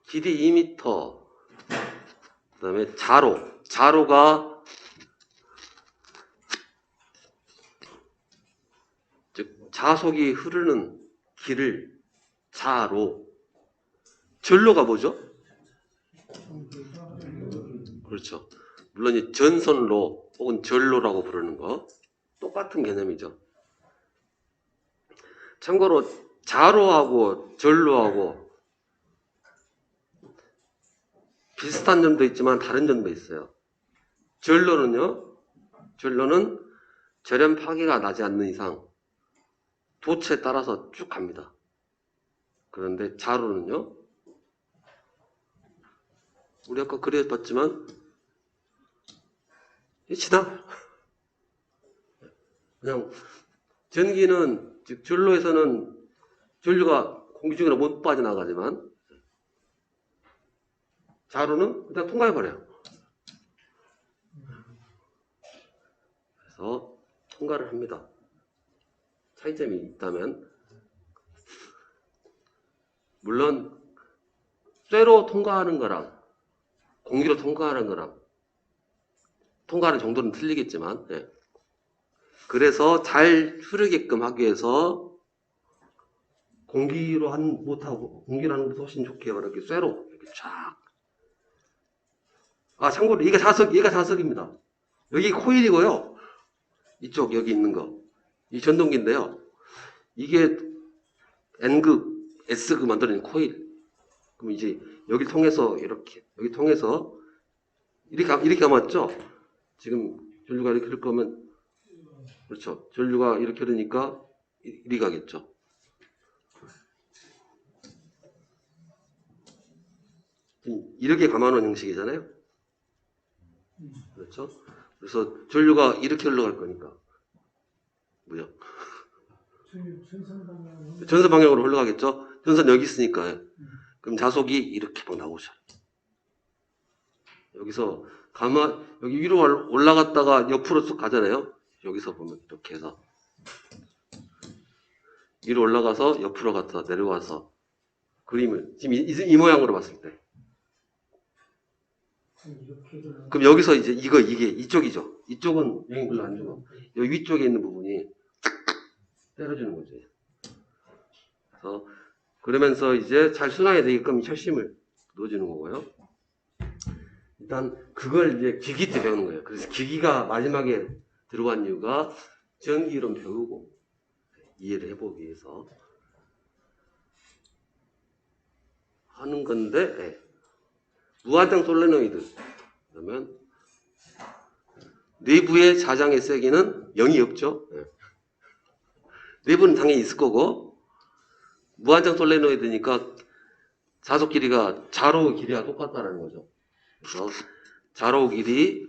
길이 2m. 그 다음에 자로. 자로가 즉 자속이 흐르는 길을 자로. 절로가 뭐죠? 그렇죠. 물론 이 전선로 혹은 절로라고 부르는 거 똑같은 개념이죠. 참고로 자로하고 절로하고 비슷한 점도 있지만 다른 점도 있어요. 절로는요. 절로는 절연 파괴가 나지 않는 이상 도체에 따라서 쭉 갑니다. 그런데 자로는요. 우리 아까 그려봤지만 지나 그냥 전기는 즉 전로에서는 전류가 공기 중으로 못 빠져나가지만 자로는 그냥 통과해버려요. 그래서 통과를 합니다. 차이점이 있다면 물론 쇠로 통과하는 거랑 공기로 통과하는 거랑 통과하는 정도는 틀리겠지만 그래서 잘 흐르게끔 하기 위해서 공기로 못하고 공기로 하는 것보다 훨씬 좋게 이렇게 쇠로 이렇게 쫙. 아 참고로 얘가 자석입니다. 여기 코일이고요. 이쪽 여기 있는 거 이 전동기인데요. 이게 N극, S극 만들어낸 코일. 그럼 이제 여기 통해서 이렇게 여기 통해서 이렇게 감았죠. 지금 전류가 이렇게 흐를 거면 그렇죠. 전류가 이렇게 흐르니까 이리 가겠죠. 이렇게 감아놓은 형식이잖아요. 그렇죠. 그래서 전류가 이렇게 흘러갈 거니까 뭐야? 전선 방향으로 흘러가겠죠. 전선 여기 있으니까. 그럼 자속이 이렇게 막 나오죠. 여기서 여기 위로 올라갔다가 옆으로 쑥 가잖아요. 여기서 보면 이렇게 해서 위로 올라가서 옆으로 갔다 내려와서 그림을 지금 이 모양으로 봤을 때 그럼 여기서 이제 이게 이쪽이죠. 이쪽은 영향 별로 안 주고 여기 위쪽에 있는 부분이 때려주는 거죠. 그래서 그러면서 이제 잘 순환이 되게끔 철심을 넣어주는 거고요. 일단 그걸 이제 기기 때 배우는 거예요. 그래서 기기가 마지막에 들어간 이유가 전기이론 배우고 이해를 해보기 위해서 하는 건데 무한정 솔레노이드 그러면 내부의 자장의 세기는 0이 없죠. 내부는 당연히 있을 거고 무한정 솔레노이드니까 자속 길이가 자로 길이와 똑같다는 거죠. 그래서 자로 길이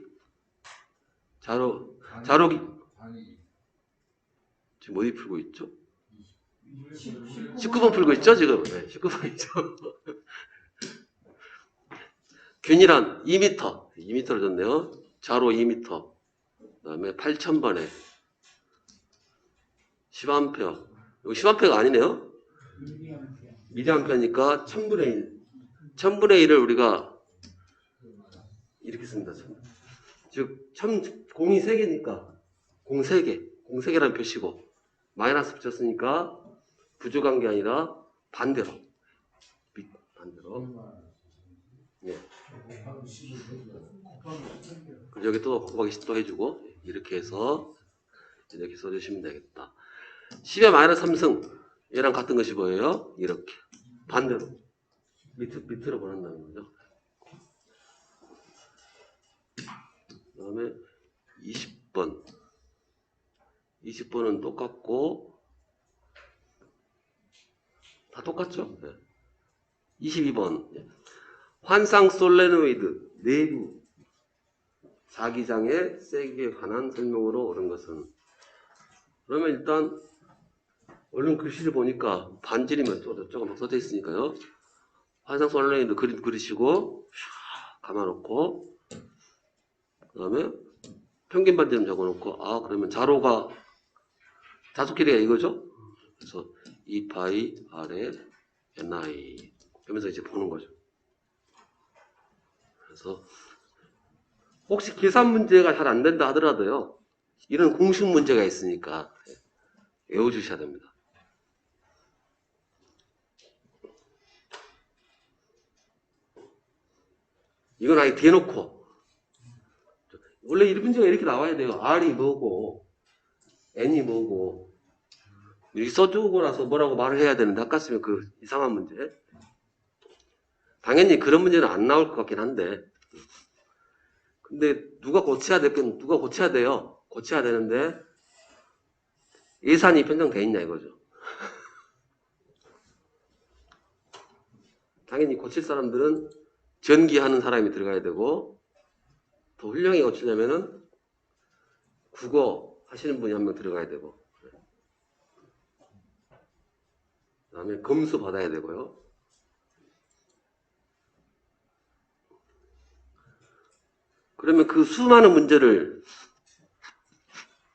지금 어디 풀고 있죠? 19번 풀고 있죠 지금. 19번이죠. 균일한 2m를 줬네요. 자로 2m. 그 다음에 8000번에 10A. 여기 10A가 아니네요. 미리암페어니까 1000분의 1. 1000분의 1을 우리가 이렇게 씁니다. 즉, 공이 3개니까 공 3개. 공 3개라는 표시고 마이너스 붙였으니까 부족한 게 아니라 반대로. 예. 여기 또 곱하기 10도 해주고 이렇게 해서 이렇게 써주시면 되겠다. 10의 마이너스 3승 얘랑 같은 것이 뭐예요? 이렇게 반대로 밑으로 보낸다는 거죠. 그 다음에 20번 20번은 똑같고 다 똑같죠? 네. 22번 환상 솔레노이드 내부 자기장의 세기에 관한 설명으로 옳은 것은 그러면 일단 얼른 글씨를 보니까 반지름이 조금 써져 있으니까요. 환상 솔레노이드 그림 그리시고 감아놓고 그 다음에 평균 반지름 적어놓고 아 그러면 자로가 자속 길이가 이거죠? 그래서 2파이 R에 NI 그러면서 이제 보는 거죠. 그래서 혹시 계산 문제가 잘 안 된다 하더라도요. 이런 공식 문제가 있으니까 외워주셔야 됩니다. 이건 아예 대놓고 원래 이 문제가 이렇게 나와야 돼요. R이 뭐고 N이 뭐고 이렇게 써주고 나서 뭐라고 말을 해야 되는데 아까 쓰면 그 이상한 문제. 당연히 그런 문제는 안 나올 것 같긴 한데 근데 누가 고쳐야 될건 누가 고쳐야 돼요. 고쳐야 되는데 예산이 편성돼 있냐 이거죠. 당연히 고칠 사람들은 전기하는 사람이 들어가야 되고 더 훌륭하게 고치려면은 국어 하시는 분이 한 명 들어가야 되고 그 다음에 검수 받아야 되고요. 그러면 그 수많은 문제를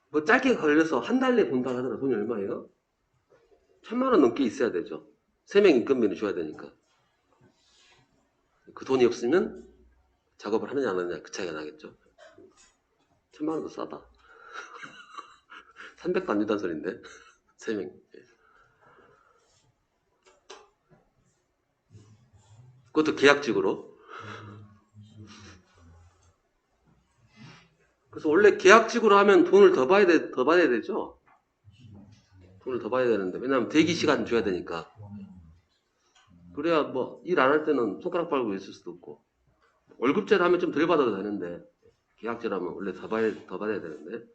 뭐 짧게 걸려서 한 달 내에 본다 하더라 돈이 얼마예요? 1,000만 원 넘게 있어야 되죠. 3명 인건비를 줘야 되니까. 그 돈이 없으면 작업을 하느냐 안 하느냐 그 차이가 나겠죠. 1,000만 원도 싸다. 300도 안 준다는 소린데 3명. 그것도 계약직으로. 그래서 원래 계약직으로 하면 돈을 더 받아야 되죠. 돈을 더 받아야 되는데 왜냐하면 대기 시간 줘야 되니까. 그래야 뭐 일 안 할 때는 손가락 빨고 있을 수도 없고 월급제로 하면 좀 덜 받아도 되는데 계약제로 하면 원래 더 받아야 되는데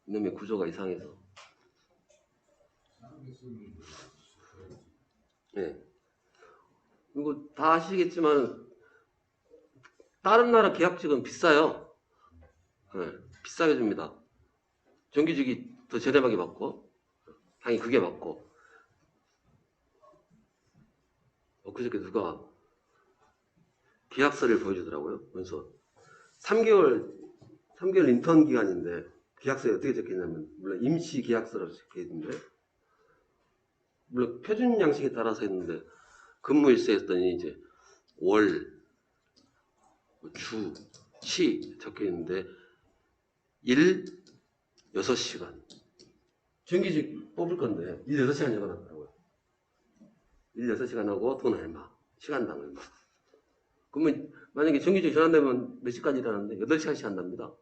이놈의 구조가 이상해서. 네. 이거 다 아시겠지만 다른 나라 계약직은 비싸요. 네. 비싸게 줍니다. 정규직이 더 저렴하게 받고 당연히 그게 맞고. 그저께 누가 계약서를 보여주더라고요. 그래서 3개월 인턴 기간인데 계약서에 어떻게 적혀있냐면 물론 임시 계약서라고 적혀있는데 물론 표준 양식에 따라서 했는데 근무일수 했더니 이제 월, 주, 시 적혀있는데 일 6시간 정규직 뽑을 건데 일 6시간 적어놨더라고요. 일 6시간 하고 돈 얼마 시간당 얼마. 그러면 만약에 정규직 전환되면 몇 시까지 일하는데 8시간씩 한답니다.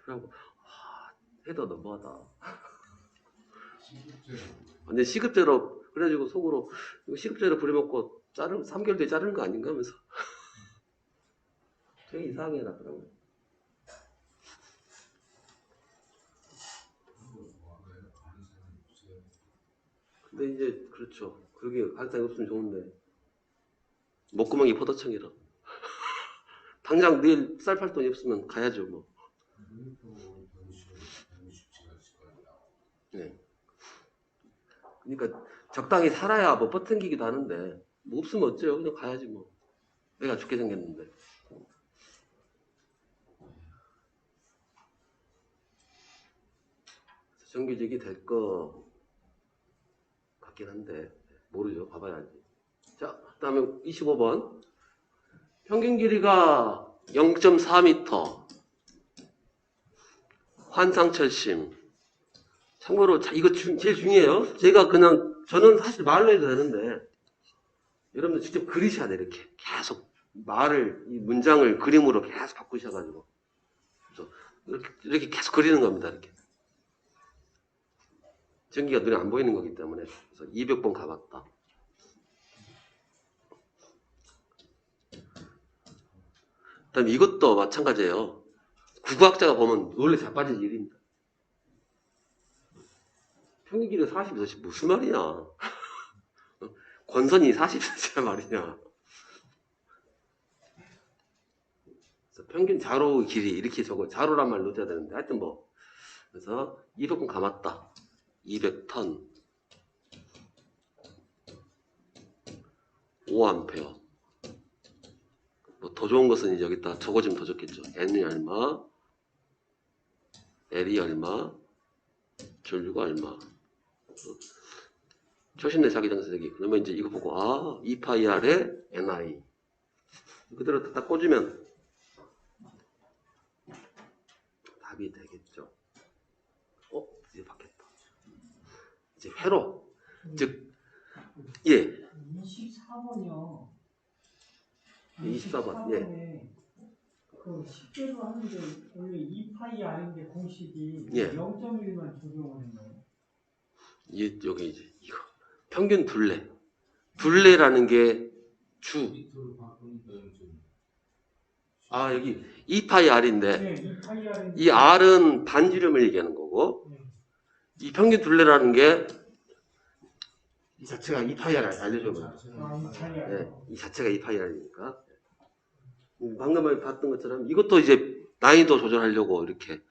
그리고 해도 너무하다. 완전 시급제로 그래가지고 속으로 이거 시급제로 부려먹고 3개월 뒤에 자르는 거 아닌가 하면서 되게 이상하게 해놨더라고요. 근데 이제 그렇죠. 그게 할당이 없으면 좋은데 목구멍이 포도청이라 당장 내일 쌀 팔 돈이 없으면 가야죠 뭐. 네. 그러니까 적당히 살아야 뭐 버팅기기도 하는데 뭐 없으면 어째요? 그냥 가야지 뭐. 내가 죽게 생겼는데. 정규직이 될 거 같긴 한데 모르죠. 봐봐야지. 자, 그다음에 25번 평균 길이가 0.4m 환상철심. 참고로 이거 제일 중요해요. 제가 그냥 저는 사실 말로 해도 되는데 여러분들 직접 그리셔야 돼. 이렇게 계속 이 문장을 그림으로 계속 바꾸셔가지고 그래서 이렇게 계속 그리는 겁니다. 이렇게 전기가 눈에 안 보이는 거기 때문에. 그래서 200번 가봤다. 그다음 이것도 마찬가지예요. 국어학자가 보면 원래 자빠질 일입니다. 평균 길이 40cm 무슨 말이냐? 권선이 40cm 말이냐? 평균 자로 길이 이렇게 적어 자로란 말 넣어야 되는데 하여튼 뭐 그래서 200번 감았다. 200턴 5A. 뭐 더 좋은 것은 이제 여기다 적어주면 더 좋겠죠. N이 얼마, L이 얼마, 전류가 얼마. 초신내 자기장세기. 그러면 이제 이거 보고, 아, 2파이R에 NI. 그대로 딱 꽂으면 답이 되겠죠. 이제 바뀌었다. 이제 회로. 즉, 예. 24번이요. 24번, 예. 그 10개로 하는데 원래 2파이 R인데 공식이 예. 0.1만 적용을 했나요? 여기 이제 이거. 평균 둘레. 둘레라는 게 주. 아, 여기 2파이 R인데, 네, 2파이 R인데. 이 R은 반지름을 얘기하는 거고, 네. 이 평균 둘레라는 게, 이 자체가 2파이 R 알려줘봐요. 아, 2파이 R. 네, 이 자체가 2파이 R이니까. 방금 봤던 것처럼 이것도 이제 난이도 조절하려고 이렇게.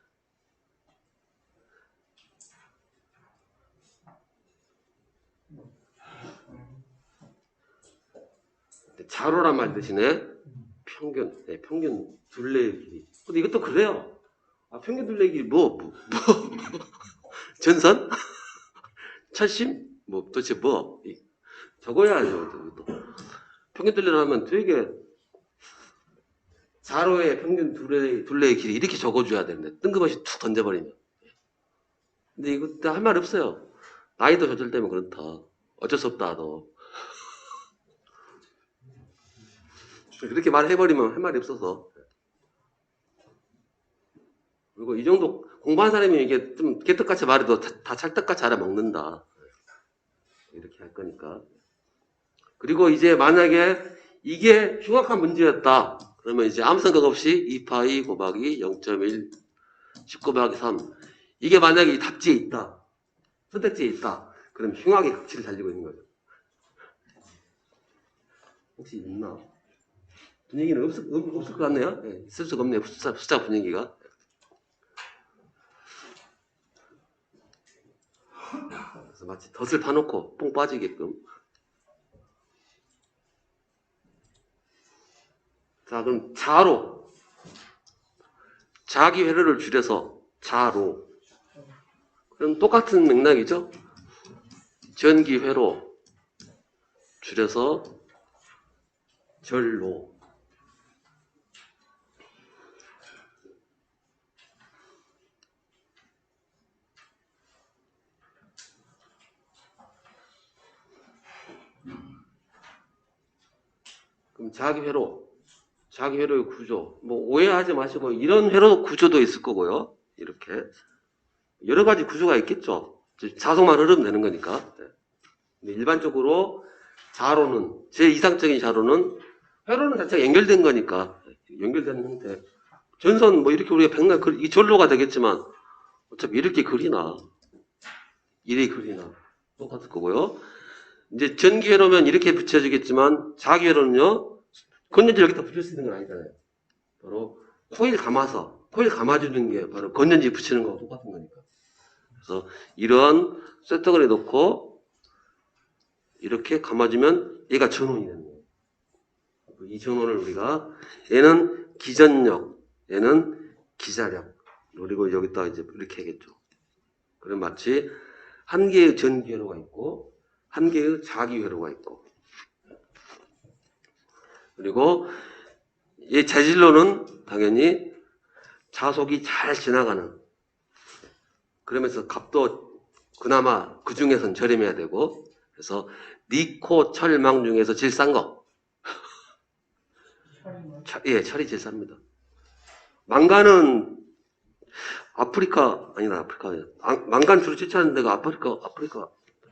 자로란 말 대신에 평균, 네, 평균 둘레의 길이. 근데 이것도 그래요. 아, 평균 둘레의 길이 전선? 철심? 도대체 뭐? 적어야죠. 이것도. 평균 둘레를 하면 되게 자로의 평균 둘레의 길이 이렇게 적어줘야 되는데 뜬금없이 툭 던져버리면. 근데 이거 할 말 없어요. 난이도 조절되면 그렇다. 어쩔 수 없다 너. 그렇게 말해버리면 할 말이 없어서. 그리고 이 정도 공부한 사람이 이게 좀 개떡같이 말해도 다 찰떡같이 알아먹는다. 이렇게 할 거니까. 그리고 이제 만약에 이게 흉악한 문제였다. 그러면 이제 아무 생각 없이 2파이 곱하기 0.1 19 곱하기 3 이게 만약에 이 답지에 있다. 선택지에 있다. 그럼 흉악의 극치를 달리고 있는 거죠. 혹시 있나? 분위기는 없을 것 같네요. 네, 있을 수가 없네요. 숫자 분위기가. 그래서 마치 덫을 파놓고 뽕 빠지게끔. 자, 그럼 자로. 자기 회로를 줄여서 자로. 그럼 똑같은 맥락이죠. 전기 회로 줄여서 절로. 그럼 자기 회로의 구조. 오해하지 마시고 이런 회로 구조도 있을 거고요. 이렇게 여러 가지 구조가 있겠죠. 자석만 흐르면 되는 거니까. 네. 일반적으로 자로는 제 이상적인 자로는 회로는 자체가 연결된 거니까 연결되는 형태. 전선 이렇게 우리가 백날 이 절로가 되겠지만 어차피 이렇게 그리나 이렇게 그리나 똑같을 거고요. 이제 전기 회로면 이렇게 붙여지겠지만 자기 회로는요. 건전지 여기다 붙일 수 있는 건 아니잖아요. 바로 코일 감아주는 게 바로 건전지 붙이는 거하고 똑같은 거니까. 그래서 이런 쇠떡을 해놓고 이렇게 감아주면 얘가 전원이 되는 거예요. 이 전원을 우리가 얘는 기전력, 얘는 기자력. 그리고 여기다 이제 이렇게 하겠죠. 그럼 마치 한 개의 전기 회로가 있고 한 개의 자기 회로가 있고. 그리고 이 재질로는 당연히 자속이 잘 지나가는. 그러면서 값도 그나마 그 중에선 저렴해야 되고. 그래서 니코 철망 중에서 제일 싼 거. 예, 철이 제일 쌉니다. 망간은 아프리카. 망간 주로 채취하는 데가 아프리카인가?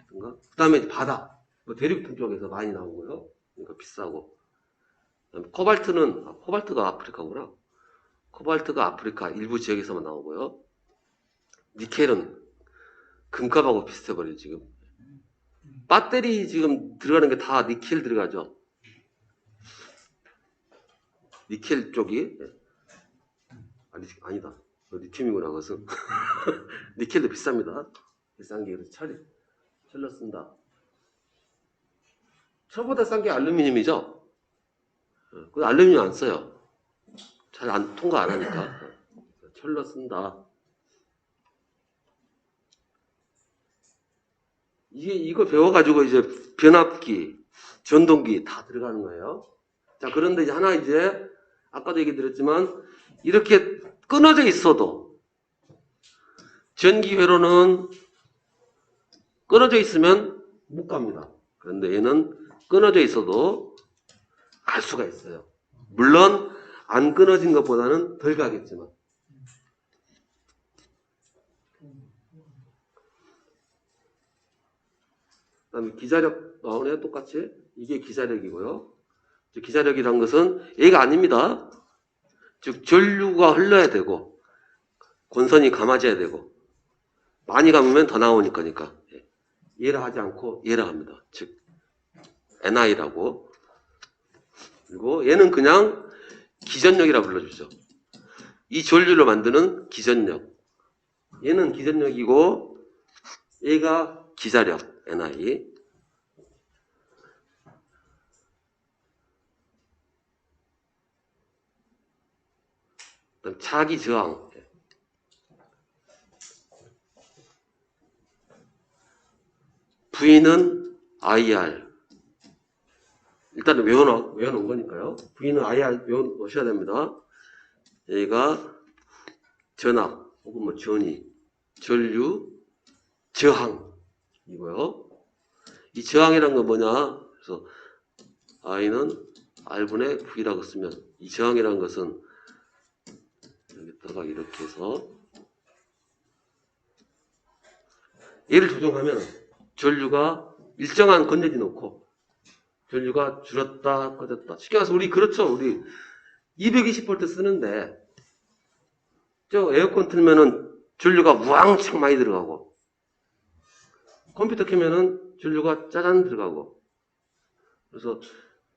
그 다음에 바다. 대륙 쪽에서 많이 나오고요. 그러니까 비싸고. 코발트가 아프리카구나. 코발트가 아프리카 일부 지역에서만 나오고요. 니켈은 금값하고 비슷해버려요, 지금. 배터리 지금 들어가는 게 다 니켈 들어가죠. 니켈 쪽이. 아니다. 리튬이구나, 그것은. 니켈도 비쌉니다. 비싼 게 철로 쓴다. 철보다 싼 게 알루미늄이죠? 그 알루미늄 안 써요. 잘 통과 안 하니까. 철로 쓴다. 이걸 배워가지고 이제 변압기, 전동기 다 들어가는 거예요. 자, 그런데 이제 하나 이제, 아까도 얘기 드렸지만, 이렇게 끊어져 있어도, 전기 회로는 끊어져 있으면 못 갑니다. 그런데 얘는 끊어져 있어도 갈 수가 있어요. 물론, 안 끊어진 것보다는 덜 가겠지만. 그 다음에 기자력 나오네요, 똑같이. 이게 기자력이고요. 기자력이란 것은 얘가 아닙니다. 즉, 전류가 흘러야 되고, 권선이 감아져야 되고, 많이 감으면 더 나오니까니까. 얘를 하지 않고 얘를 합니다. 즉, NI라고. 그리고 얘는 그냥 기전력이라 불러주죠. 이 전류를 만드는 기전력. 얘는 기전력이고, 얘가 기자력, NI. 그다음 차기 저항. V는 IR. 일단은 외워놓은 거니까요. V는 IR 외워놓으셔야 됩니다. 얘가 전압, 혹은 뭐 전위, 전류, 저항이고요. 이 저항이란 건 뭐냐? 그래서 I는 R분의 V라고 쓰면 이 저항이란 것은 여기다가 이렇게 해서 얘를 조정하면 전류가 일정한 건네지 놓고 전류가 줄었다 꺼졌다. 쉽게 말해서 우리 그렇죠. 우리 220V 쓰는데 저 에어컨 틀면은 전류가 우왕창 많이 들어가고 컴퓨터 켜면은 전류가 짜잔 들어가고 그래서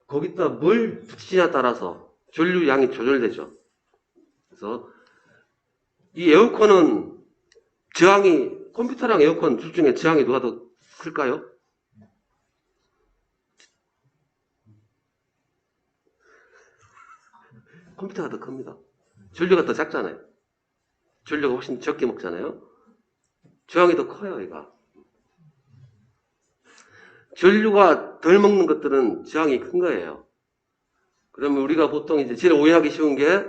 거기다 뭘 붙이냐에 따라서 전류 양이 조절되죠. 그래서 이 에어컨은 저항이 컴퓨터랑 에어컨 둘 중에 저항이 누가 더 클까요? 컴퓨터가 더 큽니다. 전류가 더 작잖아요. 전류가 훨씬 적게 먹잖아요. 저항이 더 커요, 얘가. 전류가 덜 먹는 것들은 저항이 큰 거예요. 그러면 우리가 보통 이제 제일 오해하기 쉬운 게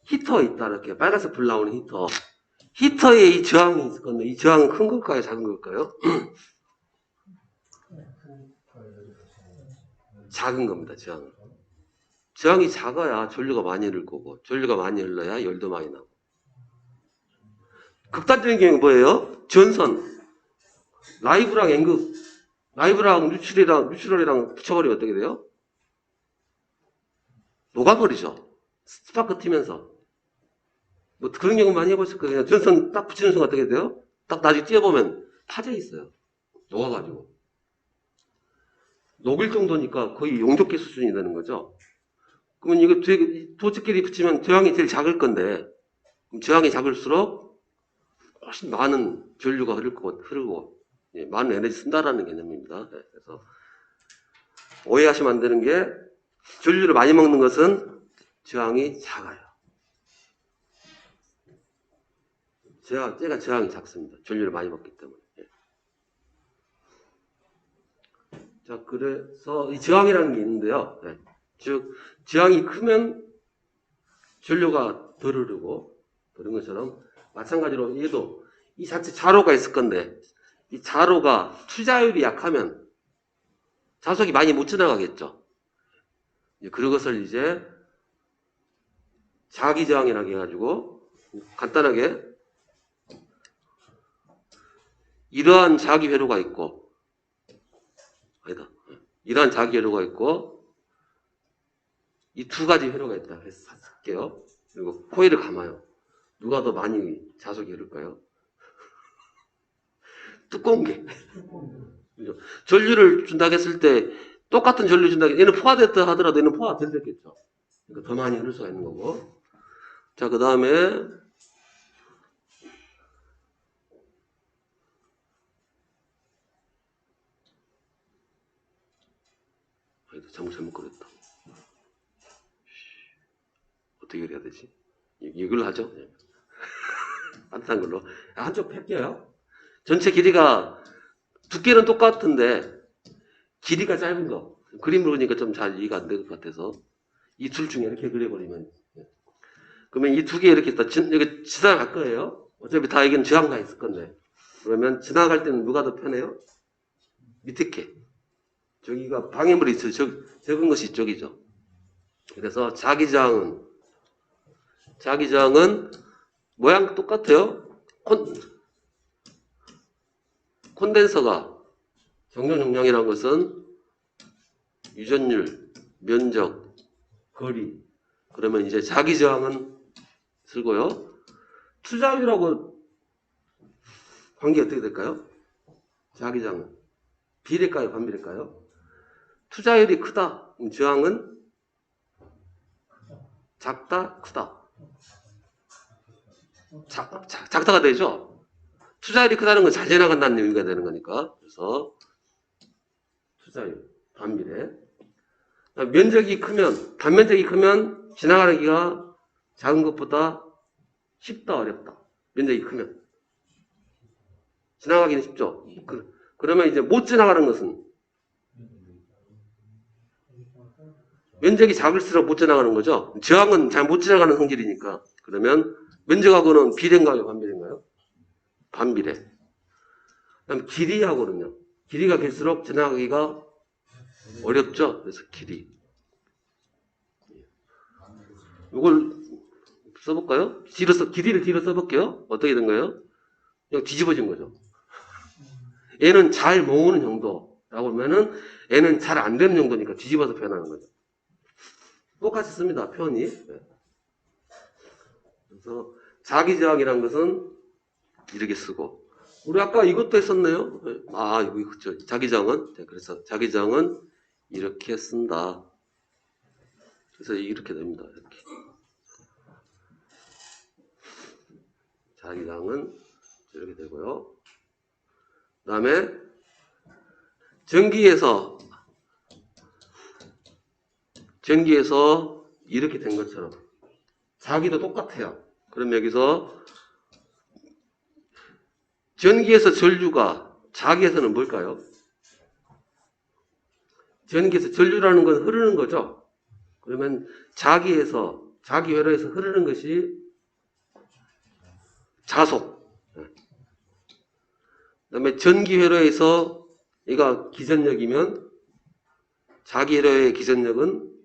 히터 있다, 이렇게. 빨간색 불 나오는 히터. 히터에 이 저항이 있을 건데, 이 저항은 큰 걸까요? 작은 걸까요? 작은 겁니다, 저항은. 저항이 작아야 전류가 많이 흐를 거고, 전류가 많이 흘러야 열도 많이 나고. 극단적인 경우는 뭐예요? 전선. 라이브랑 N극. 라이브랑 뉴트럴이랑 붙여버리면 어떻게 돼요? 녹아버리죠. 스파크 튀면서. 뭐 그런 경우 많이 해보실 거예요. 그냥 전선 딱 붙이는 순간 어떻게 돼요? 딱 나중에 뛰어보면 파져 있어요. 녹아가지고. 녹일 정도니까 거의 용접기 수준이 되는 거죠. 그러면 이거 도치끼리 붙이면 저항이 제일 작을 건데, 저항이 작을수록 훨씬 많은 전류가 흐르고 예, 많은 에너지 쓴다라는 개념입니다. 네, 그래서 오해하시면 안 되는 게 전류를 많이 먹는 것은 저항이 작아요. 제가 저항이 작습니다. 전류를 많이 먹기 때문에. 예. 자, 그래서 이 저항이라는 게 있는데요. 예. 즉, 저항이 크면 전류가 덜 흐르고 그런 것처럼 마찬가지로 얘도 이 자체 자로가 있을 건데 이 자로가 투자율이 약하면 자석이 많이 못 지나가겠죠. 그것을 이제 자기저항이라고 해가지고 간단하게 이러한 자기 회로가 있고 아니다. 이러한 자기 회로가 있고 이 두 가지 회로가 있다. 그래서 할게요. 그리고 코일을 감아요. 누가 더 많이 자석이 흐를까요? 두꺼운 게. 그죠? 전류를 준다고 했을 때 똑같은 전류 준다고 얘는 포화됐다 하더라도 얘는 포화 덜 됐겠죠. 그러니까 더 많이 흐를 수가 있는 거고. 자, 그 다음에 잘못 그렸다. 어떻게 그려야 되지? 이걸로 하죠. 따뜻한 걸로. 한쪽 펼게요. 전체 길이가 두께는 똑같은데 길이가 짧은 거. 그림으로 보니까 좀 잘 이해가 안 될 것 같아서 이 둘 중에 이렇게 그려버리면, 그러면 이 두 개 이렇게 여기 지나갈 거예요. 어차피 다 이건 저항가 있을 건데. 그러면 지나갈 때는 누가 더 편해요? 밑에 게. 저기가 방해물이 있어요. 적은 것이 이쪽이죠. 그래서 자기장은 모양 똑같아요. 콘덴서가 정전 용량이라는 것은 유전율, 면적, 거리. 그러면 이제 자기저항은 쓰고요. 투자율하고 관계 어떻게 될까요? 자기저항은 비례일까요? 반비례일까요? 투자율이 크다. 그럼 저항은 작다, 크다. 작다가 되죠? 투자율이 크다는 건 잘 지나간다는 의미가 되는 거니까. 그래서 투자율, 반비례. 면적이 크면, 단면적이 크면 지나가기가 작은 것보다 쉽다, 어렵다. 면적이 크면. 지나가기는 쉽죠. 그러면 이제 못 지나가는 것은 면적이 작을수록 못 지나가는 거죠. 저항은 잘 못 지나가는 성질이니까. 그러면 면적하고는 비례인가요? 반비례인가요? 반비례. 그다음 길이하고는요. 길이가 길수록 지나가기가 어렵죠. 그래서 길이. 이걸 써볼까요? 길이를 뒤로 써볼게요. 어떻게 된 거예요? 그냥 뒤집어진 거죠. 얘는 잘 모으는 정도라고 하면은 얘는 잘 안 되는 정도니까 뒤집어서 표현하는 거죠. 똑같이 씁니다. 표현이. 그래서 자기저항이라는 것은 이렇게 쓰고, 우리 아까 이것도 했었네요. 이거 그죠. 자기저항은. 그래서 자기저항은 이렇게 쓴다. 그래서 이렇게 됩니다. 이렇게. 자기장은 이렇게 되고요. 그 다음에 전기에서 이렇게 된 것처럼 자기도 똑같아요. 그럼 여기서 전기에서 전류가 자기에서는 뭘까요? 전기에서 전류라는 건 흐르는 거죠. 그러면 자기 회로에서 흐르는 것이 자속. 그다음에 전기 회로에서 얘가 기전력이면 자기 회로의 기전력은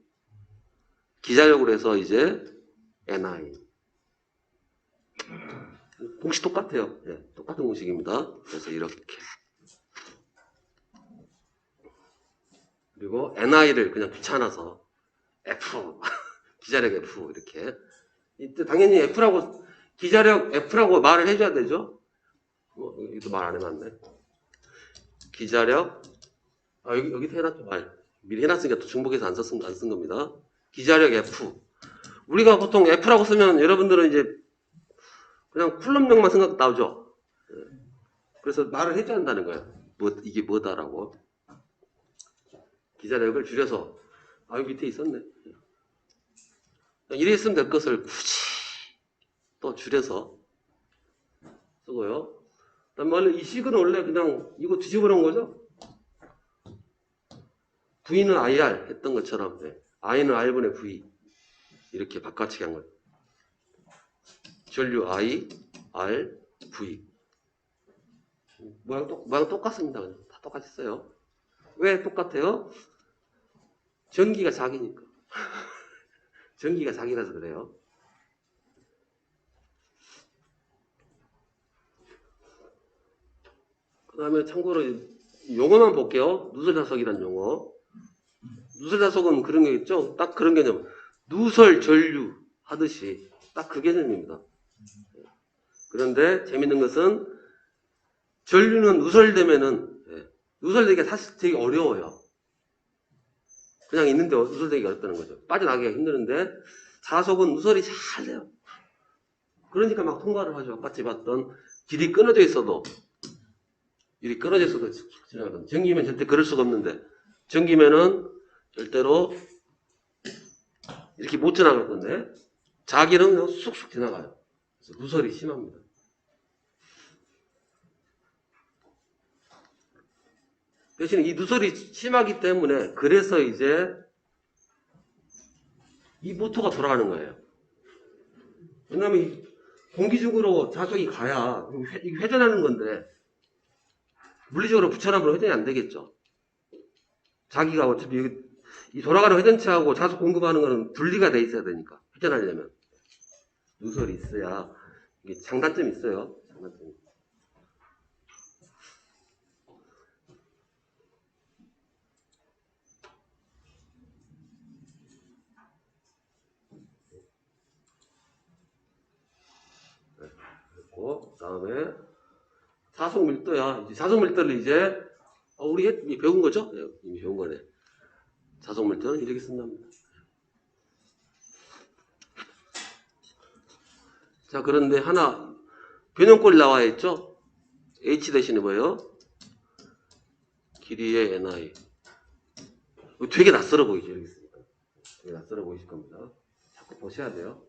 기자력으로 해서 이제 NI. 공식 똑같아요. 똑같은 공식입니다. 그래서 이렇게. 그리고 NI를 그냥 귀찮아서 F, 기자력 F 이렇게. 이때 당연히 F라고 기자력 F라고 말을 해줘야 되죠. 여기도 말 안 해놨네. 기자력 여기도 해놨죠. 미리 해놨으니까 또 중복해서 안 쓴 겁니다. 기자력 F. 우리가 보통 F라고 쓰면 여러분들은 이제 그냥 쿨럼력만 생각 나오죠. 그래서 말을 해줘야 한다는 거예요. 이게 뭐다라고. 기자력을 줄여서 여기 밑에 있었네. 이래 있으면 될 것을 굳이 또 줄여서 쓰고요. 원래 이 식은 원래 그냥 이거 뒤집어 놓은 거죠. V는 IR 했던 것처럼 I는 R분의 V 이렇게 바꿔치기 한 거예요. 전류 I, R, V 모양 똑같습니다. 그냥 다 똑같이 써요. 왜 똑같아요? 전기가 자기니까. 전기가 자기라서 그래요. 그 다음에 참고로 용어만 볼게요. 누설자석이란 용어. 누설자석은 그런 게 있죠. 딱 그런 개념. 누설 전류 하듯이 딱 그 개념입니다. 그런데 재밌는 것은 전류는 누설되기가 사실 되게 어려워요. 그냥 있는데 누설되기가 어렵다는 거죠. 빠져나가기가 힘드는데 자석은 누설이 잘 돼요. 그러니까 막 통과를 하죠. 아까 봤던 길이 끊어져 있어도 지나가던. 전기면 절대 그럴 수가 없는데 전기면은 절대로 이렇게 못 지나갈 건데 자기는 그냥 쑥쑥 지나가요. 그래서 누설이 심합니다. 대신에 이 누설이 심하기 때문에 그래서 이제 이 모터가 돌아가는 거예요. 왜냐면 공기중으로 자석이 가야 회전하는 건데 물리적으로 붙여놔보면 회전이 안 되겠죠. 자기가 어차피 이 돌아가는 회전체하고 자석 공급하는 거는 분리가 돼 있어야 되니까 회전하려면 누설이 있어야 이게 장단점이 있어요. 장단점이. 그 다음에 자석 밀도야. 이제 자석 밀도를 이제 우리 이미 배운 거죠? 네, 이미 배운 거네. 자석 밀도는 이렇게 쓴답니다. 자, 그런데 하나 변형꼴이 나와 있죠? H 대신에 뭐예요? 길이의 NI. 되게 낯설어 보이죠? 이렇게 쓰니까. 되게 낯설어 보이실 겁니다. 자꾸 보셔야 돼요.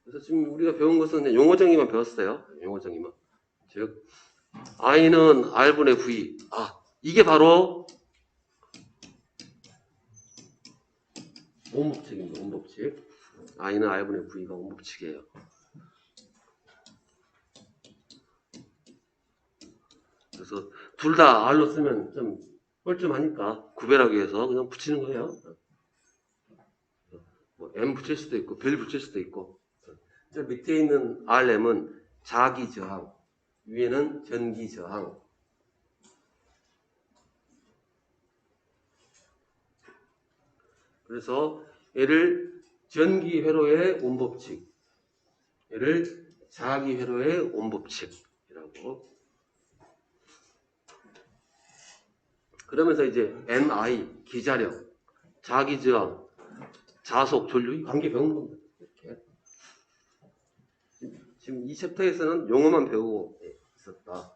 그래서 지금 우리가 배운 것은 그냥 용어 정의만 배웠어요. 용어 정의만. 즉, I는 R분의 V. 이게 바로 오음법칙입니다. 오음법칙. I는 R분의 V가 오음법칙이에요. 그래서 둘 다 R로 쓰면 좀 뻘쭘하니까 구별하기 위해서 그냥 붙이는 거예요. 뭐 M 붙일 수도 있고 별 붙일 수도 있고. 저 밑에 있는 RM은 자기 저항, 위에는 전기 저항. 그래서 얘를 전기 회로의 온법칙, 얘를 자기 회로의 온법칙이라고. 그러면서 이제 MI 기자력, 자기 저항, 자속, 전류 이 관계 배우는 겁니다. 이렇게. 지금 이 챕터에서는 용어만 배우고 있었다.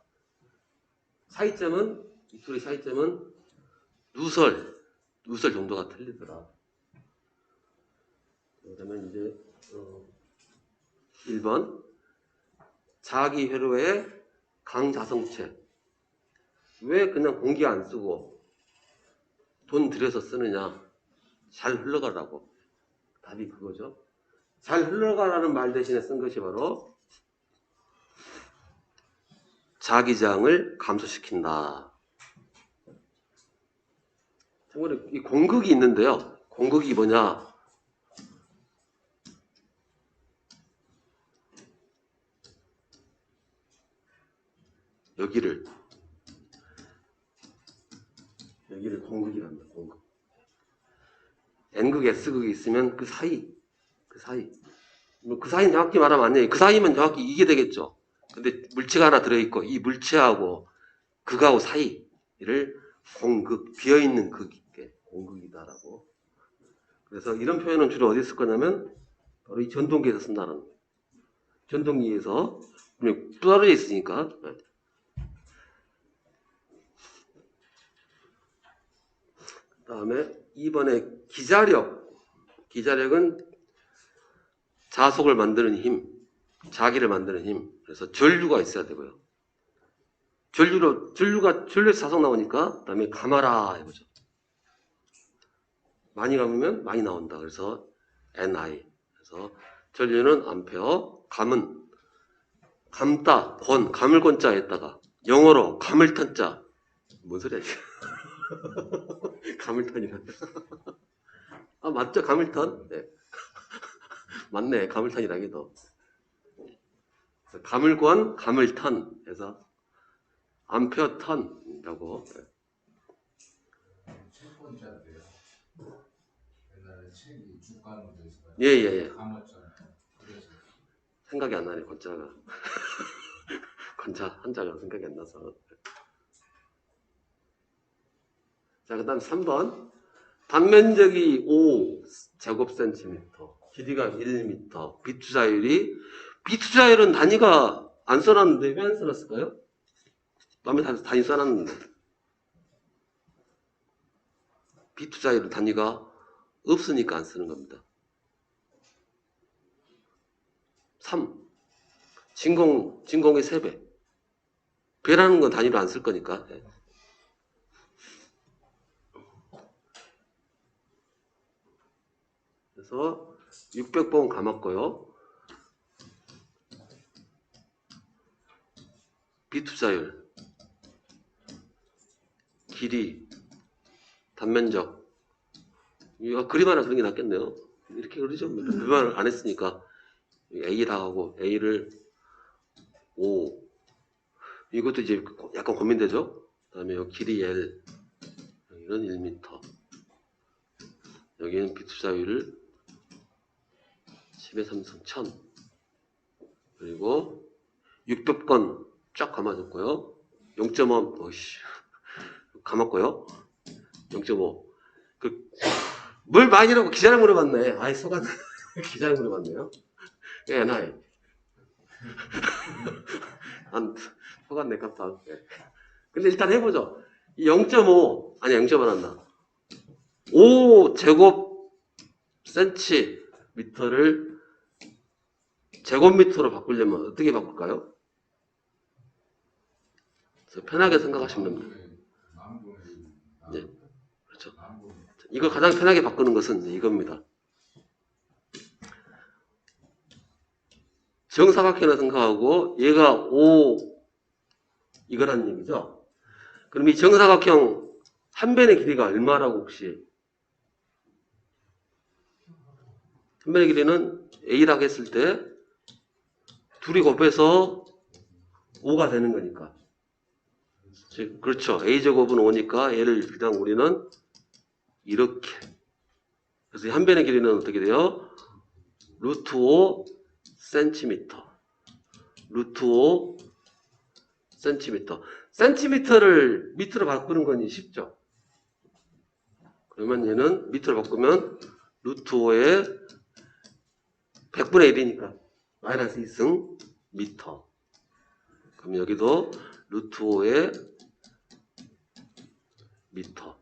차이점은 이 둘의 차이점은 누설 정도가 틀리더라. 그러면 이제 1번 자기 회로의 강자성체. 왜 그냥 공기 안 쓰고 돈 들여서 쓰느냐? 잘 흘러가라고. 답이 그거죠. 잘 흘러가라는 말 대신에 쓴 것이 바로 자기장을 감소시킨다. 참고로 이 공극이 있는데요. 공극이 뭐냐? 여기를 공극이랍니다. 공극. N극, S극이 있으면 그 사이. 뭐 그 사이는 정확히 말하면 안 돼요. 그 사이면 정확히 이게 되겠죠. 근데 물체가 하나 들어있고 이 물체하고 극하고 사이를 공극, 비어있는 극이 공극이다라고. 그래서 이런 표현은 주로 어디 쓸 거냐면 바로 이 전동기에서 쓴다는 거예요. 전동기에서 그냥 떨어져 있으니까. 그 다음에 2번에 기자력은 자속을 만드는 힘, 자기를 만드는 힘. 그래서 전류가 있어야 되고요. 전류에서 자석 나오니까 그다음에 감아라 이거죠. 많이 감으면 많이 나온다. 그래서 NI. 그래서 전류는 암페어, 감은 감다, 감을 권자에다가 영어로 감을 턴자. 뭔 소리야 이게? 감을 턴이라. 맞죠? 감을 턴? 네. 맞네. 감을 턴이라기도. 감을 권, 감을 턴 해서 암페어 턴이라고. 책 권자인데요. 옛날에 책이 주가는 돼 있어요. 예. 감았잖아요. 그래서 생각이 안 나네, 권자가. 권자 한자가 생각이 안 나서. 자, 그 다음 3번. 단면적이 5제곱센티미터, 길이가 1m, 비투자율은 단위가 안 써놨는데 왜 안 써놨을까요? 남의 단위 써놨는데. 비투자율은 단위가 없으니까 안 쓰는 겁니다. 3. 진공의 3배. 배라는 건 단위로 안 쓸 거니까. 예. 그래서 600번 감았고요. 비투자율, 길이, 단면적. 이거 그림 하나 그리는 게 낫겠네요. 이렇게 그리죠. 그림을 안 했으니까. A라 하고 A를 5. 이것도 이제 약간 고민되죠. 그 다음에 여기 길이 L. 여기는 1m. 여기는 비투자율을 10의 3승 1000. 그리고 600건 쫙 감아줬고요. 0.5. 어이씨. 감았고요. 0.5. 뭘 많이 하고 기자를 물어봤네. 아이, 속았네. 기자를 물어봤네요. 예, 나이. 안, 속았네, 깜짝. 네. 근데 일단 해보죠. 0.5, 아니, 0.5 한다. 5 제곱 센티미터를 제곱미터로 바꾸려면 어떻게 바꿀까요? 편하게 생각하시면 됩니다. 네, 그렇죠. 이걸 가장 편하게 바꾸는 것은 이겁니다. 정사각형을 생각하고 얘가 5 이거라는 얘기죠. 그럼 이 정사각형 한 변의 길이가 얼마라고 혹시? 한 변의 길이는 A라고 했을 때 둘이 곱해서 5가 되는 거니까. 그렇죠. A제곱은 5니까 얘를 그냥 우리는 이렇게. 그래서 한 변의 길이는 어떻게 돼요? 루트 5 센티미터. 루트 5 센티미터. 센티미터를 미터로 바꾸는 건 쉽죠. 그러면 얘는 미터로 바꾸면 루트 5의 100분의 1이니까 마이너스 2승 미터. 그럼 여기도 루트 5의 미터.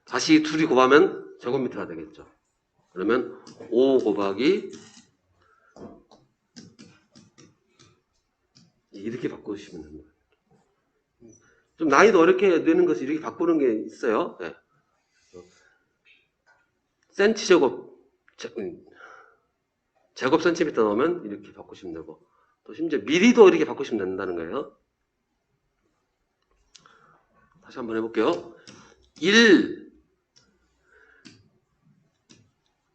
다시 둘이 곱하면 제곱미터가 되겠죠. 그러면 5 곱하기 이렇게 바꾸시면 됩니다. 좀 난이도 어렵게 되는 것이 이렇게 바꾸는 게 있어요. 네. 센티 제곱 센티미터 넣으면 이렇게 바꾸시면 되고 또 심지어 미리도 이렇게 바꾸시면 된다는 거예요. 다시 한번 해볼게요. 1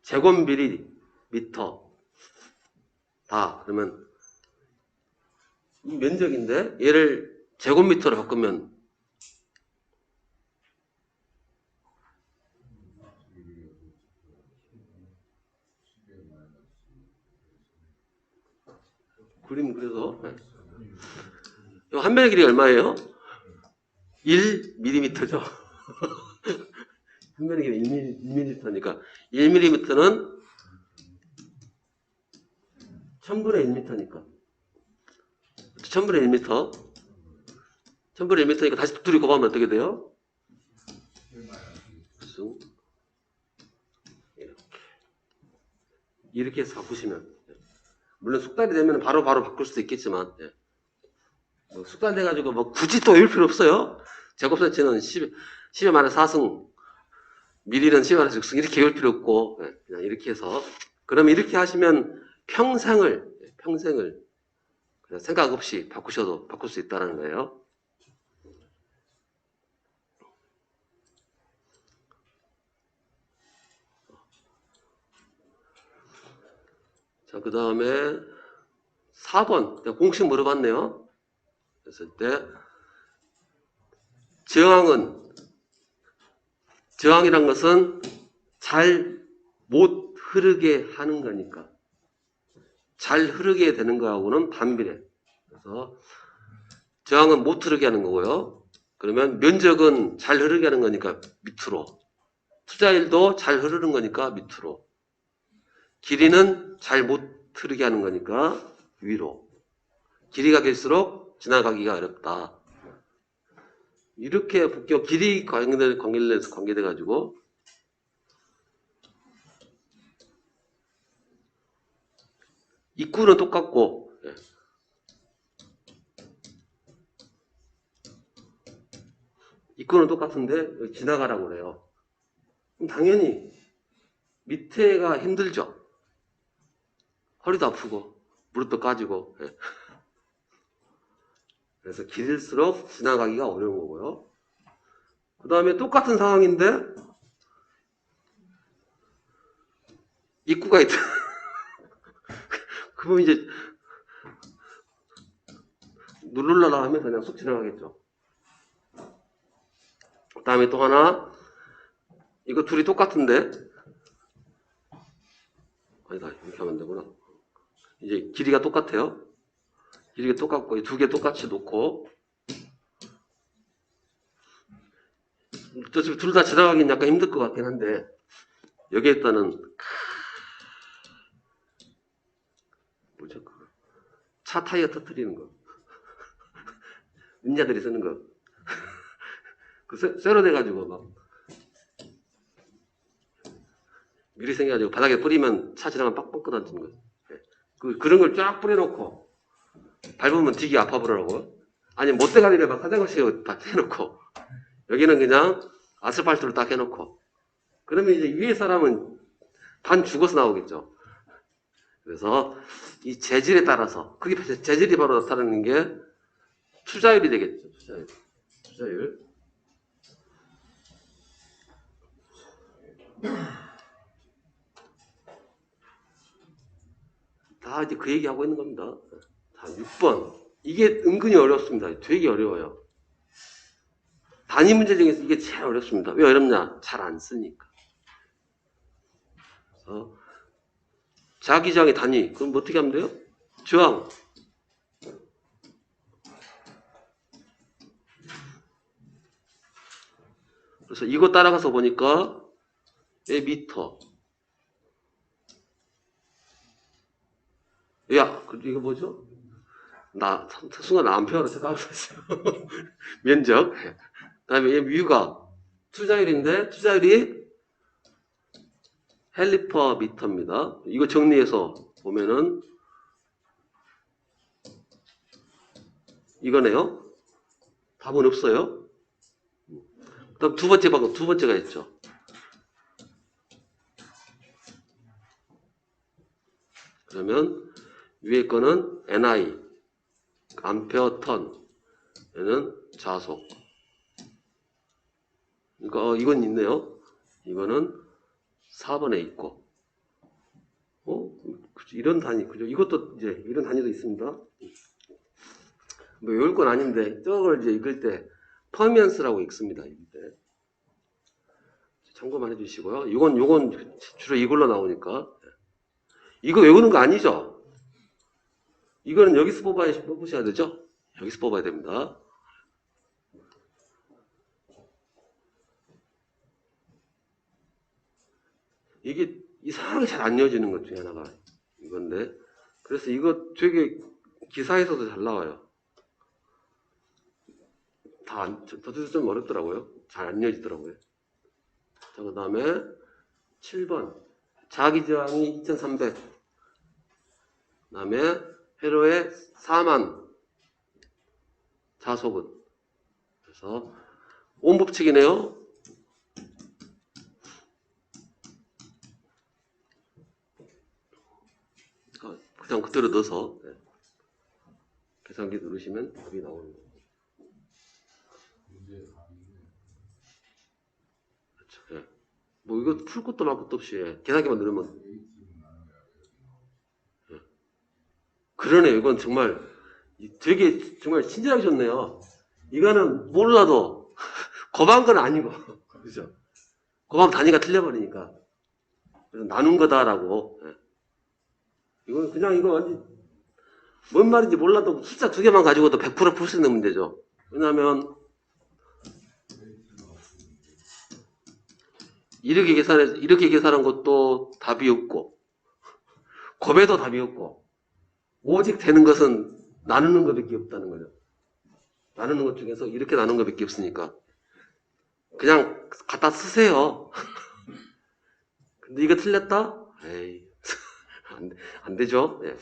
제곱미리미터 다 그러면 이 면적인데 얘를 제곱미터로 바꾸면 그림 그래서 네. 한 변의 길이가 얼마예요? 1mm죠. 한 변의 길이 1mm니까 1mm는 1000분의 1m니까 1000분의 1m 1000분의 1m니까 다시 둘이 곱하면 어떻게 돼요? 이렇게 해서 바꾸시면 물론 숙달이 되면 바로 바꿀 수도 있겠지만 뭐 숙달돼가지고 뭐 굳이 또 외울 필요 없어요. 제곱센치는 10의 마이너스 4승 미리는 10의 마이너스 6승 이렇게 외울 필요 없고 그냥 이렇게 해서 그러면 이렇게 하시면 평생을 그냥 생각 없이 바꾸셔도 바꿀 수 있다는 거예요. 자, 그 다음에 4번 공식 물어봤네요. 그랬을 때 저항이란 것은 잘 못 흐르게 하는 거니까 잘 흐르게 되는 거하고는 반비례. 그래서 저항은 못 흐르게 하는 거고요. 그러면 면적은 잘 흐르게 하는 거니까 밑으로. 투자일도 잘 흐르는 거니까 밑으로. 길이는 잘 못 흐르게 하는 거니까 위로. 길이가 길수록 지나가기가 어렵다. 이렇게 볼게요. 길이 관계돼 가지고 입구는 똑같고, 예. 입구는 똑같은데 여기 지나가라고 그래요. 그럼 당연히 밑에가 힘들죠. 허리도 아프고 무릎도 까지고. 예. 그래서 길일수록 지나가기가 어려운 거고요. 그 다음에 똑같은 상황인데 입구가 있다. 그러면 이제 누르려고 하면 그냥 쑥 지나가겠죠. 그 다음에 또 하나, 이거 둘이 똑같은데, 아니다, 이렇게 하면 안 되구나. 이제 길이가 똑같아요. 길이가 똑같고, 이 두 개 똑같이 놓고, 둘 다 지나가긴 약간 힘들 것 같긴 한데, 여기에 있다는, 뭐죠? 차 타이어 터뜨리는 거. 인자들이 쓰는 거. 그 쇠로 돼가지고 막 미리 생겨가지고 바닥에 뿌리면 차 지나가면 빡빡 끊어지는 거. 그런 걸 쫙 뿌려놓고 밟으면 되게 아파 보라고. 아니 못대가리를 막 사장없이 다 해놓고 여기는 그냥 아스팔트로 딱 해놓고 그러면 이제 위에 사람은 반 죽어서 나오겠죠. 그래서 이 재질에 따라서 그게 재질이 바로 나타나는 게 투자율이 되겠죠. 투자율. 다 이제 그 얘기하고 있는 겁니다. 자, 6번. 이게 은근히 어렵습니다. 되게 어려워요. 단위 문제 중에서 이게 제일 어렵습니다. 왜 어렵냐? 잘 안 쓰니까. 그래서 자기장의 단위. 그럼 어떻게 하면 돼요? 저항. 그래서 이거 따라가서 보니까 미터. 야, 이거 뭐죠? 순간 암페어로 생각하고 있어요. 면적. 그 다음에 얘 뮤가 투자율인데, 투자율이 헬리퍼 미터입니다. 이거 정리해서 보면은, 이거네요. 답은 없어요. 그 다음 두 번째가 있죠. 그러면, 위에 거는 NI, 암페어 턴, 얘는 자속. 이건 있네요. 이거는 4번에 있고. 이런 단위, 그죠? 이것도 이제, 이런 단위도 있습니다. 뭐, 외울 건 아닌데, 저걸 이제 읽을 때, 퍼미언스라고 읽습니다. 읽을 때. 참고만 해주시고요. 요건 주로 이걸로 나오니까. 이거 외우는 거 아니죠? 이거는 여기서 뽑으셔야 되죠? 여기서 뽑아야 됩니다. 이게 이상하게 잘 안 이어지는 것 중에 하나가 이건데. 그래서 이거 되게 기사에서도 잘 나와요. 저도 좀 어렵더라고요. 잘 안 이어지더라고요. 자, 그 다음에 7번. 자기저항이 2300. 그 다음에 회로의 4만. 자속은. 그래서 온 법칙이네요. 그냥 그대로 넣어서 계산기 누르시면 답이 나오는 거예요. 그렇죠. 예. 뭐 이거 풀 것도 말 것도 없이 계산기만 누르면 그러네요. 이건 정말 되게 정말 친절하게 줬네요. 이거는 몰라도 겁한 건 아니고 그죠? 겁하면 단위가 틀려버리니까 그래서 나눈 거다라고. 이건 그냥 이거 완전 뭔 말인지 몰라도 숫자 두 개만 가지고도 100% 풀 수 있는 문제죠. 왜냐하면 이렇게 계산한 것도 답이 없고 곱해도 답이 없고 오직 되는 것은 나누는 것밖에 없다는 거죠. 나누는 것 중에서 이렇게 나누는 것밖에 없으니까 그냥 갖다 쓰세요. 근데 이거 틀렸다? 에이 안 되죠. 네.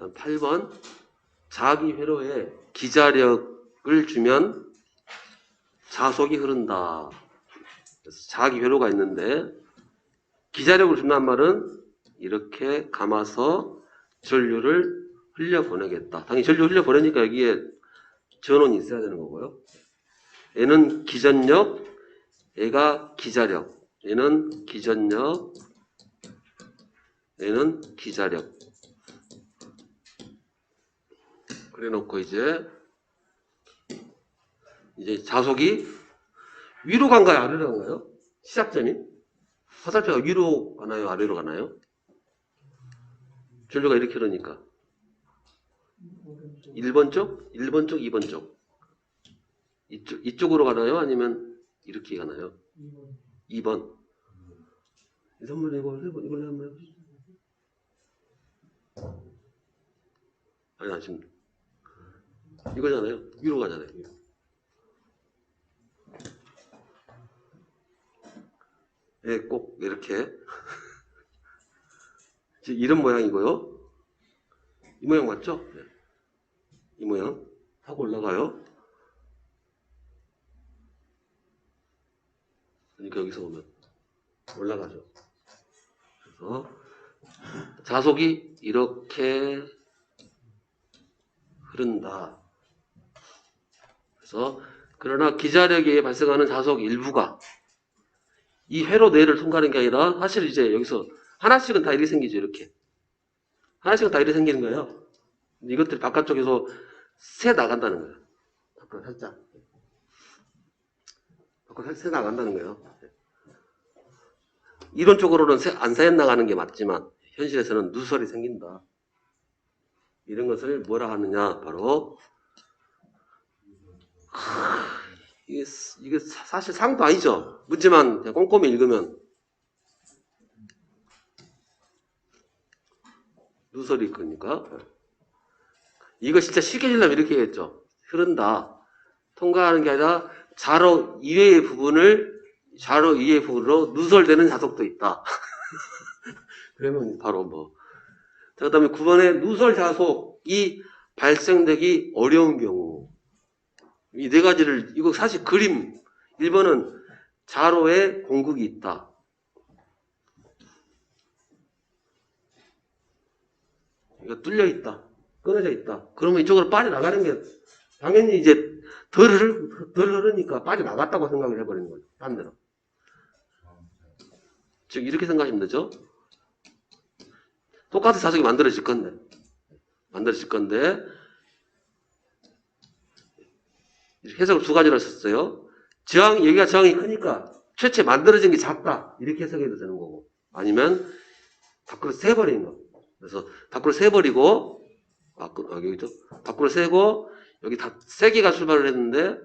다음 8번 자기 회로에 기자력을 주면 자속이 흐른다. 그래서 자기 회로가 있는데 기자력을 준다는 말은 이렇게 감아서 전류를 흘려보내겠다. 당연히 전류 흘려보내니까 여기에 전원이 있어야 되는 거고요. 얘는 기전력, 얘가 기자력. 얘는 기전력, 얘는 기자력. 그래 놓고 이제 자속이 위로 간가요? 아래로 간가요? 시작점이? 화살표가 위로 가나요? 아래로 가나요? 전류가 이렇게 흐르니까. 1번 쪽? 1번 쪽, 2번 쪽. 이쪽으로 가나요? 아니면 이렇게 가나요? 2번. 3번 이걸로 한번 해보시죠. 아니, 지금 이거잖아요. 위로 가잖아요. 예, 꼭 이렇게. 이런 모양이고요. 이 모양 맞죠? 네. 이 모양 하고 올라가요. 그러니까 여기서 오면 올라가죠. 그래서 자속이 이렇게 흐른다. 그래서 그러나 기자력에 발생하는 자속 일부가 이 회로 내를 통과하는 게 아니라 사실 이제 여기서 하나씩은 다 이렇게 생기죠. 이렇게 하나씩은 다 이렇게 생기는 거예요. 이것들이 바깥쪽에서 새 나간다는 거예요. 밖으로 살짝 밖으로 새 나간다는 거예요. 이론적으로는 안 새 나가는 게 맞지만 현실에서는 누설이 생긴다. 이런 것을 뭐라 하느냐? 바로 이게 사실 상도 아니죠. 문제만 그냥 꼼꼼히 읽으면 누설이 거니까. 이거 진짜 쉽게 읽으려면 이렇게 했죠. 흐른다. 통과하는 게 아니라 자로 이외의 부분으로 누설되는 자속도 있다. 그러면 바로 뭐. 자, 그 다음에 9번에 누설 자속이 발생되기 어려운 경우. 이 네 가지를, 이거 사실 그림. 1번은 자로에 공극이 있다. 이거 뚫려 있다. 끊어져 있다. 그러면 이쪽으로 빠져나가는 게 당연히 이제 덜 흐르니까 빠져나갔다고 생각을 해버리는 거죠. 딴 데로. 즉, 이렇게 생각하시면 되죠. 똑같은 자석이 만들어질 건데. 해석을 두 가지로 했었어요. 여기가 저항이 크니까 최초에 만들어진 게 작다. 이렇게 해석해도 되는 거고. 아니면 밖으로 새버리는 거. 그래서 밖으로 새버리고, 여기죠. 밖으로 새고, 여기 다 세 개가 출발을 했는데,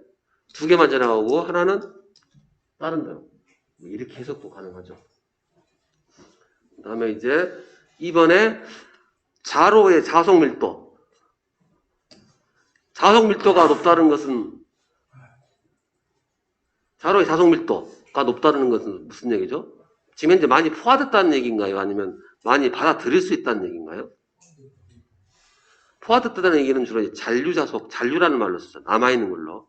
두 개만 지나가고, 하나는 다른 데로. 이렇게 해석도 가능하죠. 그 다음에 이제, 2번에 자로의 자속 밀도. 자속 밀도가 높다는 것은, 자로의 자속 밀도가 높다는 것은 무슨 얘기죠? 지금 현재 많이 포화됐다는 얘기인가요? 아니면 많이 받아들일 수 있다는 얘기인가요? 포화됐다는 얘기는 주로 잔류라는 말로 쓰죠. 남아있는 걸로.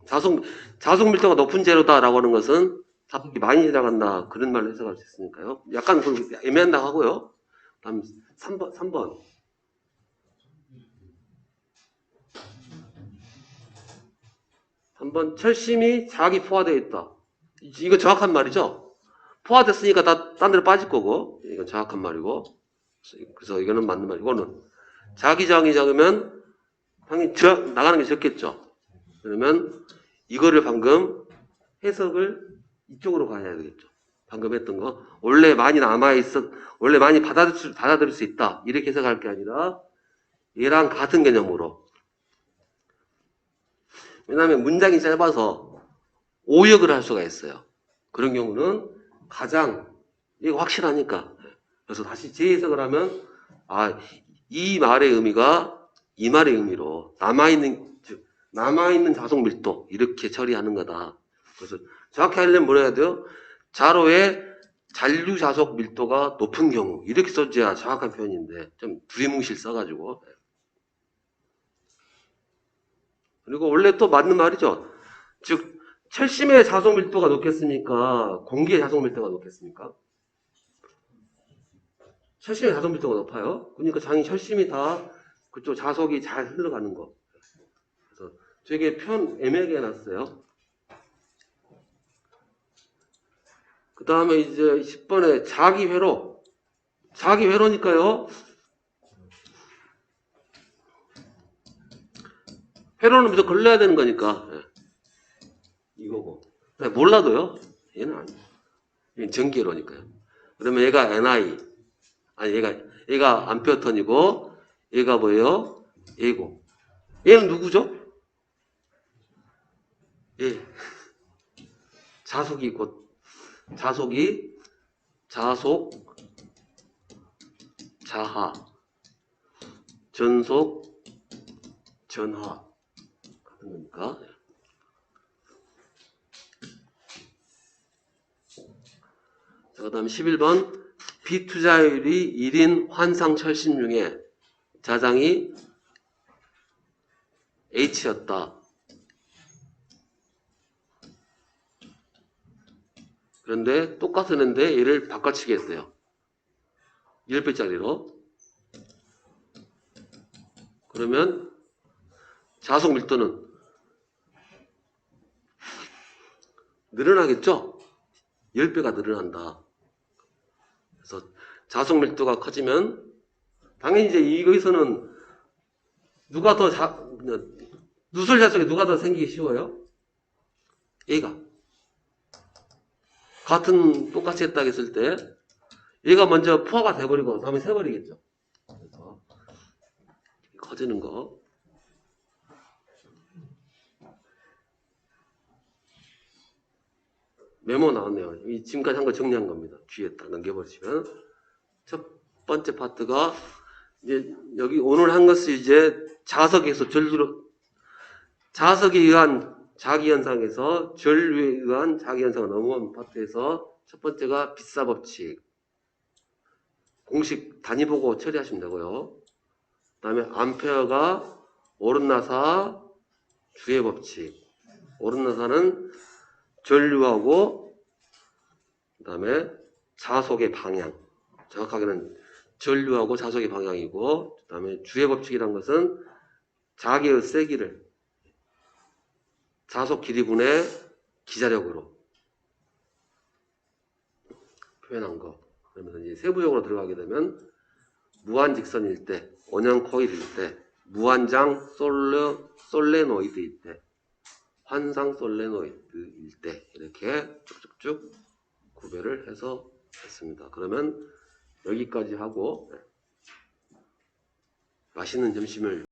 자속 밀도가 높은 재료다라고 하는 것은 자속이 많이 지나간다. 그런 말로 해석할 수 있으니까요. 약간 애매한다고 하고요. 다음 3번. 3번, 철심이 자기 포화되어 있다. 이거 정확한 말이죠? 포화됐으니까 딴 데로 빠질 거고, 이건 정확한 말이고, 그래서 이거는 맞는 말이고, 이거는 자기 저항이 작으면 당연히 나가는 게 적겠죠. 그러면 이거를 방금 해석을 이쪽으로 가야 되겠죠. 방금 했던 거. 원래 많이 원래 많이 받아들일 수 있다. 이렇게 해석할 게 아니라 얘랑 같은 개념으로. 왜냐하면 문장이 짧아서 오역을 할 수가 있어요. 그런 경우는 가장 이거 확실하니까. 그래서 다시 재해석을 하면 이 말의 의미가 이 말의 의미로 남아있는 자속 밀도 이렇게 처리하는 거다. 그래서 정확히 하려면 뭐라 해야 돼요? 자로의 잔류 자석 밀도가 높은 경우 이렇게 써줘야 정확한 표현인데 좀 두리뭉실 써가지고. 그리고 원래 또 맞는 말이죠. 즉 철심의 자석 밀도가 높겠습니까? 공기의 자석 밀도가 높겠습니까? 철심의 자석 밀도가 높아요. 그러니까 장이 철심이 다 그쪽 자석이 잘 흘러가는 거. 그래서 되게 표현 애매하게 해놨어요. 그 다음에 이제 10번에 자기회로. 자기회로니까요. 회로는 무조건 걸려야 되는 거니까. 예. 이거고. 근데 몰라도요. 얘는 아니에요. 얘는 전기회로니까요. 그러면 얘가 NI. 아니, 얘가 암페어턴이고, 얘가 뭐예요? 얘고. 얘는 누구죠? 예. 자속이 자속, 자하, 전속, 전하. 같은 거니까. 자, 그 다음 11번. 비투자율이 1인 환상 철심 중에 자장이 H였다. 그런데 똑같은 애인데 얘를 바꿔치기 했어요. 10배짜리로. 그러면 자속 밀도는 늘어나겠죠? 10배가 늘어난다. 그래서 자속 밀도가 커지면 당연히 이제 여기서는 누가 더 누설 자석이 누가 더 생기기 쉬워요? 얘가. 같은 똑같이 했다 했을 때 얘가 먼저 포화가 돼버리고 다음에 새버리겠죠. 그래서 커지는 거. 메모 나왔네요. 이 지금까지 한 거 정리한 겁니다. 뒤에 딱 넘겨보시면 첫 번째 파트가 이제 여기 오늘 한 것은 이제 자석에서 전류로 자석에 의한 자기현상에서 전류에 의한 자기현상을 넘어온 파트에서 첫 번째가 비싸 법칙. 공식 단위 보고 처리하시면 되고요. 그 다음에 암페어가 오른나사 주의 법칙. 오른나사는 전류하고 그 다음에 자속의 방향. 정확하게는 전류하고 자속의 방향이고 그 다음에 주의 법칙이란 것은 자기의 세기를 자속 길이분의 기자력으로 표현한 거. 그러면서 이제 세부적으로 들어가게 되면 무한직선일 때, 원형 코일일 때, 무한장 솔레노이드일 때, 환상 솔레노이드일 때 이렇게 쭉쭉쭉 구별을 해서 했습니다. 그러면 여기까지 하고 맛있는 점심을